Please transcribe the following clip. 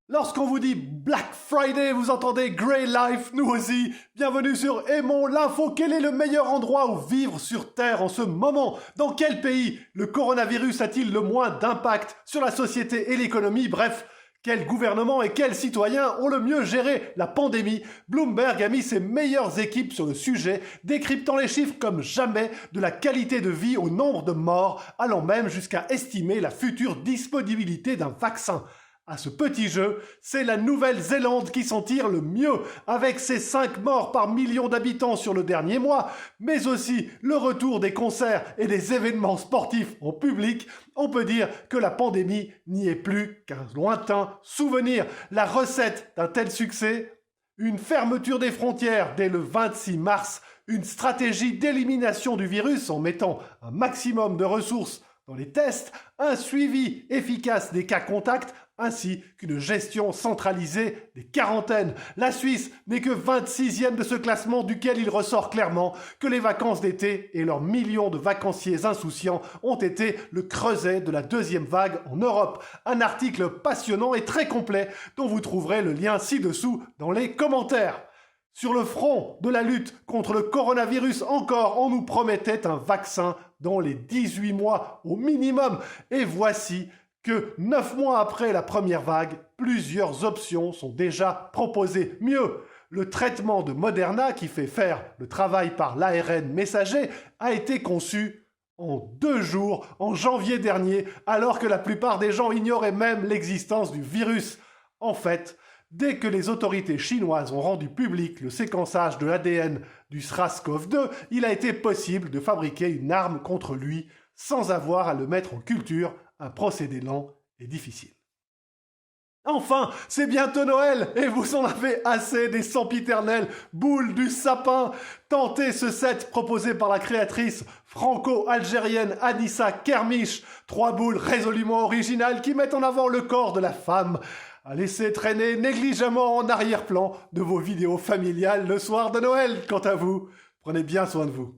Lorsqu'on vous dit Black Friday, vous entendez Grey Life, nous aussi. Bienvenue sur Aimons l'info. Quel est le meilleur endroit où vivre sur Terre en ce moment? Dans quel pays le coronavirus a-t-il le moins d'impact sur la société et l'économie? Bref, quel gouvernement et quels citoyens ont le mieux géré la pandémie? Bloomberg a mis ses meilleures équipes sur le sujet, décryptant les chiffres comme jamais de la qualité de vie au nombre de morts, allant même jusqu'à estimer la future disponibilité d'un vaccin. À ce petit jeu, c'est la Nouvelle-Zélande qui s'en tire le mieux, avec ses 5 morts par million d'habitants sur le dernier mois, mais aussi le retour des concerts et des événements sportifs en public. On peut dire que la pandémie n'y est plus qu'un lointain souvenir. La recette d'un tel succès? Une fermeture des frontières dès le 26 mars, une stratégie d'élimination du virus en mettant un maximum de ressources dans les tests, un suivi efficace des cas contacts, ainsi qu'une gestion centralisée des quarantaines. La Suisse n'est que 26e de ce classement duquel il ressort clairement que les vacances d'été et leurs millions de vacanciers insouciants ont été le creuset de la deuxième vague en Europe. Un article passionnant et très complet dont vous trouverez le lien ci-dessous dans les commentaires. Sur le front de la lutte contre le coronavirus encore, on nous promettait un vaccin dans les 18 mois au minimum. Et voici que 9 mois après la première vague, plusieurs options sont déjà proposées. Mieux, le traitement de Moderna, qui fait faire le travail par l'ARN messager, a été conçu en 2 jours, en janvier dernier, alors que la plupart des gens ignoraient même l'existence du virus. En fait, dès que les autorités chinoises ont rendu public le séquençage de l'ADN du SRAS-CoV-2, il a été possible de fabriquer une arme contre lui sans avoir à le mettre en culture, un procédé lent et difficile. Enfin, c'est bientôt Noël et vous en avez assez des sempiternelles boules du sapin. Tentez ce set proposé par la créatrice franco-algérienne Anissa Kermiche. 3 boules résolument originales qui mettent en avant le corps de la femme, à laisser traîner négligemment en arrière-plan de vos vidéos familiales le soir de Noël. Quant à vous, prenez bien soin de vous.